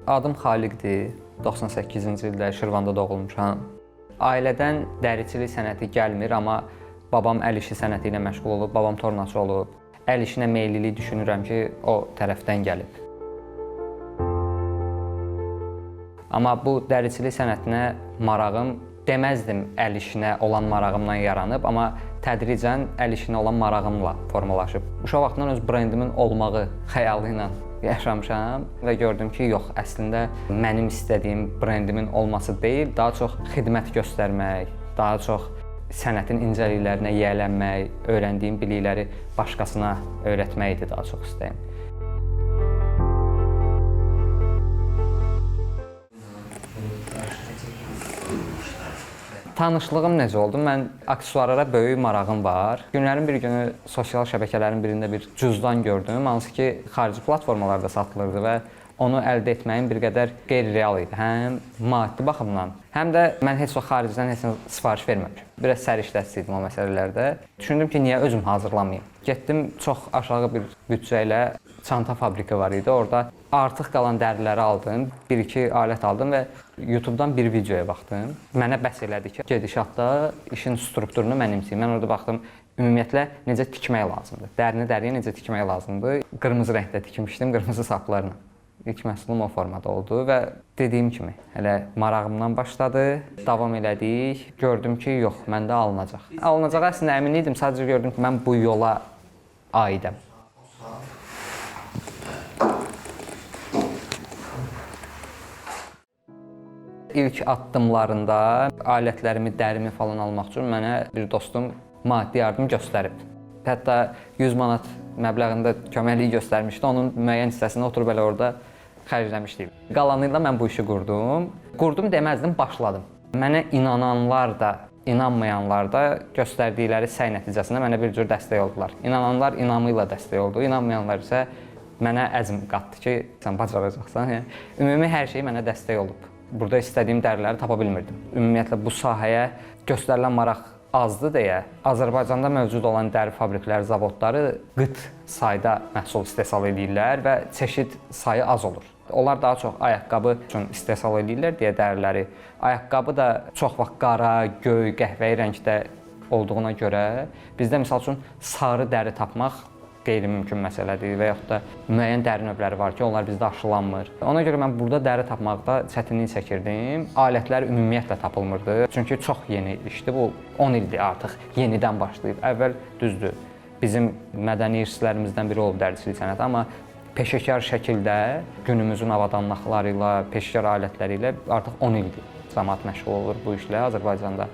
Adım Xaliqdir. 98-ci ildə Şirvanda doğulmuşam. Ailədən dəricilik sənəti gəlmir, amma babam əl işi sənəti ilə məşğul olub, babam tornacı olub. Əl işinə meyillilik düşünürəm ki, o tərəfdən gəlib. Amma bu dəricilik sənətinə marağım deməzdim əl işinə olan marağımdan yaranıb, amma tədricən əl işinə olan marağımla formalaşıb. Uşaq vaxtından öz brendimin olmağı xəyalı ilə yaşamışam və gördüm ki, yox, əslində mənim istədiyim brendimin olması deyil, daha çox xidmət göstərmək, daha çox sənətin incəliklərinə yiyələnmək, öyrəndiyim bilikləri başqasına öyrətmək idi daha çox istəyim. Tanışlığım necə oldu? Mən aksesuarlara böyük marağım var. Günlərin bir günü sosial şəbəkələrin birində bir cüzdan gördüm, hansı ki, xarici platformalarda satılırdı və onu əldə etməyin bir qədər qeyri-real idi. Həm maddi baxımdan, həm də mən heç vaxt xaricdən heç sifariş verməmişəm. Biraz səriştəsizdim o məsələlərdə. Düşündüm ki, niyə özüm hazırlamayım? Getdim, çox aşağı bir büdcə ilə çanta fabriki var idi. Orada artıq qalan dəriləri aldım, bir-iki alət aldım və YouTube'dan bir videoya baxdım. Mənə bəs elədi ki, gedişatda işin strukturunu mənimsəyim. Mən orada baxdım, ümumiyyətlə necə tikmək lazımdır, dərini dəriyə necə tikmək lazımdır. Qırmızı rəngdə tikmişdim, qırmızı saplarla. İlk məhsulum o formada oldu və dediyim kimi, hələ marağımdan başladı, davam elədik. Gördüm ki, yox, məndə alınacaq. Alınacağı əslində əmin idim, sadəcə gördüm ki, mən bu yola aidəm. İlk addımlarında alətlərimi, dərimi falan almaq üçün mənə bir dostum maddi yardım göstərib. Hətta 100 manat məbləğində köməklik göstərmişdi. Onun müəyyən hissəsini oturub elə orada xərcləmişdik. Qalanıyla mən bu işi qurdum. Qurdum deməzdim, başladım. Mənə inananlar da, inanmayanlar da göstərdikləri səy nəticəsində mənə bir cür dəstək oldular. İnananlar inamı ilə dəstək oldu, inanmayanlar isə mənə əzm qatdı ki, sən bacaracaqsan. Ümumi hər şey mənə dəstək olub. Burada istədiyim dərləri tapa bilmirdim. Ümumiyyətlə bu sahəyə göstərilən maraq azdı deyə Azərbaycanda mövcud olan dəri fabrikləri, zavodları qıt sayda məhsul istehsal edirlər və çeşid sayı az olur. Onlar daha çox ayaqqabı üçün istehsal edirlər deyə dəriləri. Ayaqqabı da çox vaxt qara, göy, qəhvəyi rəngdə olduğuna görə bizdə misal üçün sarı dəri tapmaq qeyri-mümkün məsələdir və yaxud da müəyyən dəri növləri var ki, onlar bizdə aşılanmır. Ona görə mən burada dəri tapmaqda çətinlik çəkirdim. Alətlər ümumiyyətlə tapılmırdı. Çünki çox yeni işdir. Bu 10 ildir artıq yenidən başlayıb. Əvvəl düzdür, bizim mədəni irslərimizdən biri olub dəricilik sənəti, amma peşəkar şəkildə günümüzün avadanlıqları ilə, peşəkar alətləri ilə artıq 10 ildir cəmaət məşğul olur bu işlə Azərbaycanda.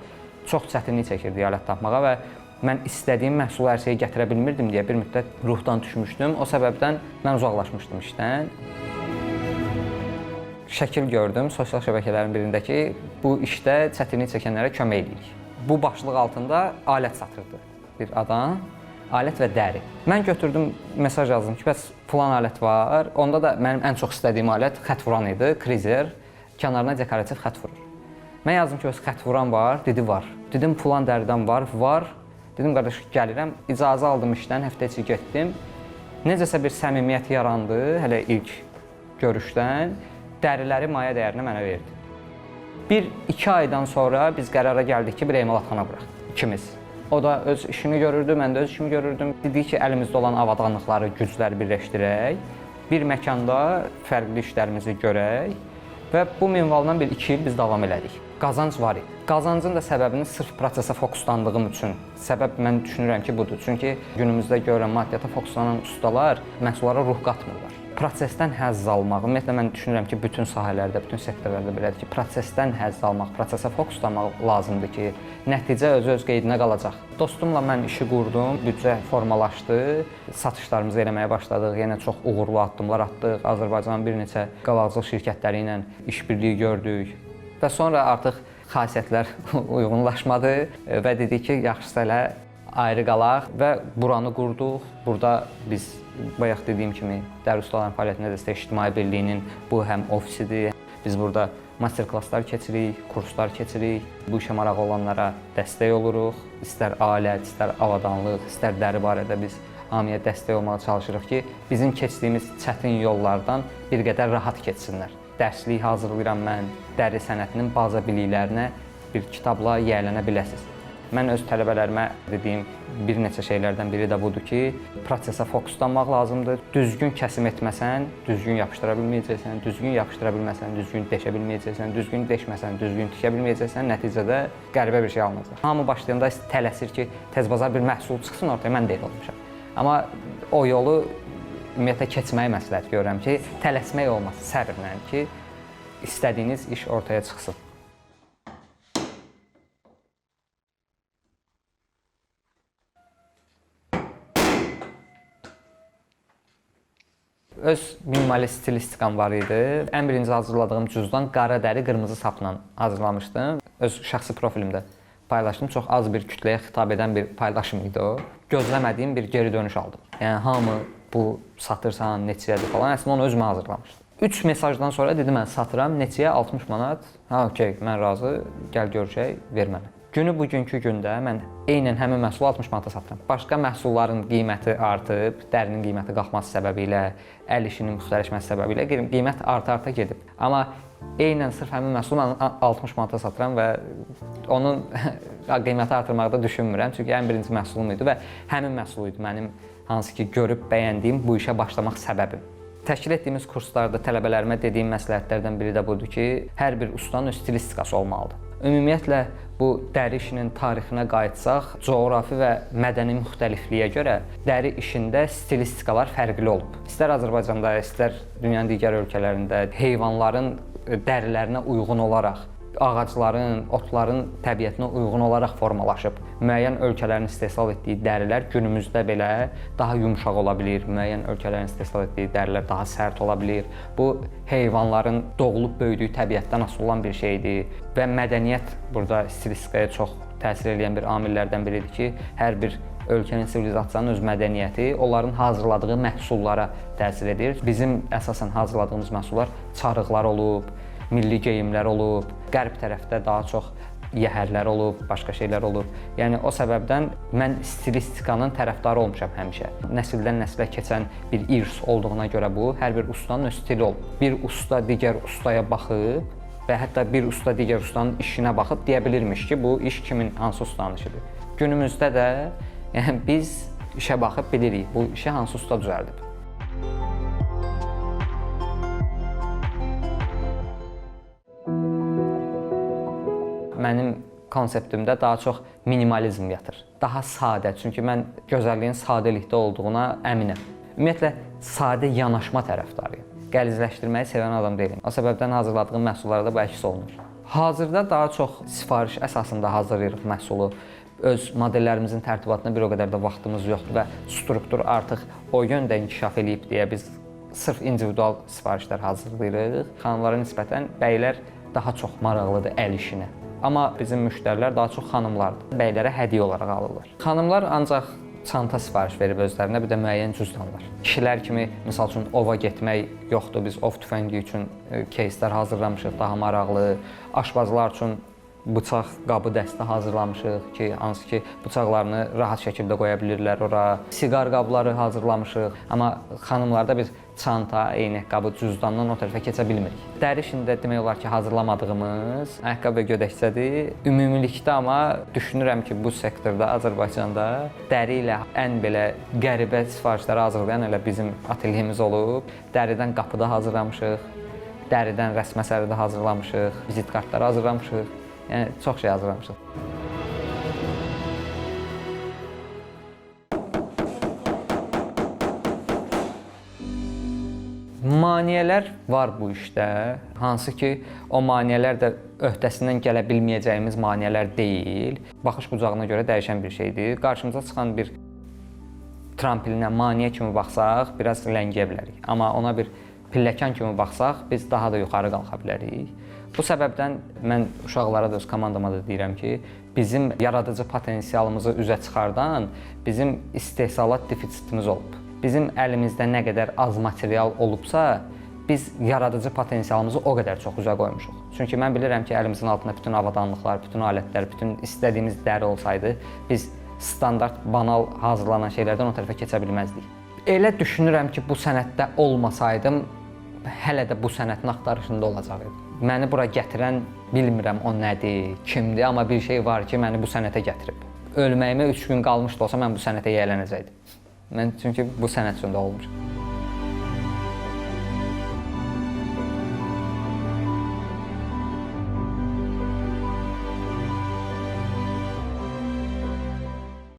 Çox çətinlik çəkirdik alət tapmağa və mən istədiyim məhsulu hər şeyi gətirə bilmirdim deyə bir müddət ruhdan düşmüşdüm. O səbəbdən mən uzaqlaşmışdım işdən. Şəkil gördüm sosial şəbəkələrin birində ki, bu işdə çətinlik çəkənlərə kömək edirik. Bu başlıq altında alət satırdı bir adam, alət və dəri. Mən götürdüm, mesaj yazdım ki, bəs filan alət var. Onda da mənim ən çox istədiyim alət xət vuran idi, krizer, kənarına dekorativ xət vurur. Mən yazdım ki, bəs xət vuran var, dedi var. Dedim, filan dəridən var. Dedim, qardaş, gəlirəm, icazə aldım işdən, həftə içi getdim. Necəsə bir səmimiyyət yarandı, hələ ilk görüşdən, dəriləri maya dəyərinə mənə verdi. 1-2 aydan sonra biz qərara gəldik ki, bir emalatxana quraq, ikimiz. O da öz işini görürdü, mən də öz işimi görürdüm. Dedik ki, əlimizdə olan avadanlıqları, gücləri birləşdirək, bir məkanda fərqli işlərimizi görək və bu minvaldan 1-2 il biz davam elədik. Qazanc var idi. Qazancın da səbəbini sırf prosesə fokuslandığım üçün, səbəb mən düşünürəm ki, budur. Çünki günümüzdə görürəm, maddiyyata fokuslanan ustalar məhsullara ruh qatmırlar. Prosesdən həzz almaq, ümumiyyətlə mən düşünürəm ki, bütün sahələrdə, bütün sektorlarda belədir ki, prosesdən həzz almaq, prosesə fokuslanmaq lazımdır ki, nəticə öz qeydinə qalacaq. Dostumla mən işi qurdum, büdcə formalaşdı, satışlarımızı eləməyə başladıq, yenə çox uğurlu addımlar atdıq, Azərbaycanın bir neçə qabaqcıl şirkətləri ilə işbirliyi gördük. Və sonra artıq xasiyyətlər uyğunlaşmadı və dedik ki, yaxşısı elə ayrı qalaq və buranı qurduq. Burada biz bayaq dediyim kimi Dəri Ustaların Fəaliyyətində Dəstək İctimai Birliyinin bu həm ofisidir. Biz burada master-klasslar keçirik, kurslar keçirik. Bu işə marağı olanlara dəstək oluruq. İstər alət, istər avadanlıq, istər dəri barədə biz hamıya dəstək olmağa çalışırıq ki, bizim keçdiyimiz çətin yollardan bir qədər rahat keçsinlər. dərslik hazırlayıram mən. Dəri sənətinin baza biliklərinə bir kitabla yiyələnə biləsiniz. Mən öz tələbələrimə dediyim bir neçə şeylərdən biri də budur ki, prosesə fokuslanmaq lazımdır. Düzgün kəsim etməsən, düzgün yapışdıra bilməyəcəksən, düzgün yapışdıra bilməsən, düzgün deşə bilməyəcəksən, düzgün deşməsən, düzgün tikə bilməyəcəksən, nəticədə qəribə bir şey alınacaq. Hamı başlayanda tələsir ki, tez-bazar bir məhsul çıxsın ortaya, mən də elə olmuşam. Amma o yolu ümumiyyətlə keçməyi məsləhət görürəm ki, tələsmək olmaz, səbirlə ki, istədiyiniz iş ortaya çıxsın. Öz minimalist stilistikam var idi. Ən birinci hazırladığım cüzdan qara dəri, qırmızı sapla hazırlamışdım. Öz şəxsi profilimdə paylaşdım. Çox az bir kütləyə xitab edən bir paylaşım idi o. Gözləmədiyim bir geri dönüş aldım. Yəni hamı bu satırsan, neçəyədir falan. Əslində onu özümə hazırlamışdım. 3 mesajdan sonra dedim mən satıram, neçəyə 60 manat. Ha, okey, mən razı, gəl görüşək, ver mənə. Günü bugünkü gündə mən eynən həmin məhsulu 60 manata satıram. Başqa məhsulların qiyməti artıb, dərinin qiyməti qalxması səbəbilə, əl işinin müxtəlifləşməsi səbəbilə qiymət arta-arta gedib. Amma eynən sırf həmin məhsulu mən 60 manata satıram və onun qiyməti artırmaqda düşünmürəm. Çünki ən birinci məhsulum idi və həmin məhsul idi mənim hansı ki görüb bəyəndiyim bu işə başlamaq səbəbim. Təşkil etdiyimiz kurslarda tələbələrimə dediyim məsləhətlərdən biri də budur ki, hər bir ustanın öz stilistikası olmalıdır. Ümumiyyətlə, bu dəri işinin tarixinə qayıtsaq, coğrafi və mədəni müxtəlifliyə görə dəri işində stilistikalar fərqli olub. İstər Azərbaycanda, istər dünyanın digər ölkələrində heyvanların dərilərinə uyğun olaraq, ağacların, otların təbiətinə uyğun olaraq formalaşıb. Müəyyən ölkələrin istehsal etdiyi dərilər günümüzdə belə daha yumşaq ola bilir, müəyyən ölkələrin istehsal etdiyi dərilər daha sərt ola bilir. Bu, heyvanların doğulub böyüdüyü təbiətdən asılı olan bir şeydir və mədəniyyət burada stilistikaya çox təsir edən bir amillərdən biridir ki, hər bir ölkənin, sivilizasiyanın öz mədəniyyəti onların hazırladığı məhsullara təsir edir. Bizim əsasən hazırladığımız məhsullar çarıqlar olub, milli geyimlər olub, qərb tərəfdə daha çox yəhərlər olub, başqa şeylər olub. Yəni o səbəbdən mən stilistikanın tərəfdarı olmuşam həmişə. Nəsildən nəsilə keçən bir irs olduğuna görə bu, hər bir ustanın öz stili olub. Bir usta digər ustaya baxıb və hətta bir usta digər ustanın işinə baxıb deyə bilirmiş ki, bu iş kimin, hansı ustanın işidir. Günümüzdə də yəni biz işə baxıb bilirik, bu işi hansı usta düzəldib. Mənim konseptimdə daha çox minimalizm yatır. Daha sadə, çünki mən gözəlliyin sadəlikdə olduğuna əminəm. Ümumiyyətlə, sadə yanaşma tərəfdarıyım. Qəlizləşdirməyi sevən adam deyiləm. O səbəbdən hazırladığım məhsullarda bu əks olunur. Hazırda daha çox sifariş əsasında hazırlayırıq məhsulu. Öz modellərimizin tərtibatına bir o qədər də vaxtımız yoxdur və struktur artıq o yöndə inkişaf eləyib deyə biz sırf individual sifarişlər hazırlayırıq. Xanımlara nisbətən bəylər daha çox maraqlıdır əl işinə. Amma bizim müştərilər daha çox xanımlardır. Bəylərə hədiyyə olaraq alırlar. Xanımlar ancaq çanta sifariş verib özlərinə, bir də müəyyən cüzdanlar. Kişilər kimi, misal üçün, ova getmək yoxdur. Biz ov tüfəngi üçün keyslər hazırlamışıq, daha maraqlı. Aşbazlar üçün bıçaq, qabı dəstə hazırlamışıq ki, hansı ki, bıçaqlarını rahat şəkildə qoya bilirlər ora. Siqar qabları hazırlamışıq, amma xanımlarda biz çanta, eynək qabı, cüzdandan o tərəfə keçə bilmirik. Dəri işində demək olar ki, hazırlamadığımız ayaqqabı və gödəkçədir. Ümumilikdə amma düşünürəm ki, bu sektorda, Azərbaycanda dəri ilə ən belə qəribə sifarişləri hazırlayan elə bizim atelyemiz olub. Dəridən qapıda hazırlamışıq, dəridən rəsm əsəri də hazırlamışıq, vizit kartları hazırlamışıq. Yəni, çox şey hazırlamışıq. Maneələr var bu işdə, hansı ki, o maneələr də öhdəsindən gələ bilməyəcəyimiz maneələr deyil. Baxış bucağına görə dəyişən bir şeydir. Qarşımıza çıxan bir trampolinə, maneə kimi baxsaq, biraz ləngiyə bilərik. Amma ona bir pilləkan kimi baxsaq, biz daha da yuxarı qalxa bilərik. Bu səbəbdən mən uşaqlara da öz komandama da deyirəm ki, bizim yaradıcı potensialımızı üzə çıxardan bizim istehsalat defisitimiz olub. Bizim əlimizdə nə qədər az material olubsa, biz yaradıcı potensialımızı o qədər çox üzə qoymuşuq. Çünki mən bilirəm ki, əlimizin altında bütün avadanlıqlar, bütün alətlər, bütün istədiyimiz dəri olsaydı, biz standart, banal hazırlanan şeylərdən o tərəfə keçə bilməzdik. Elə düşünürəm ki, bu sənətdə olmasaydım, hələ də bu sənətin axtarışında olacaq idi. Məni bura gətirən bilmirəm o nədir, kimdir, amma bir şey var ki, məni bu sənətə gətirib. Ölməyimə 3 gün qalmış da olsa mən bu sənətə yiyələnəcəkdim. Mən çünki bu sənət üçün də olmuşam.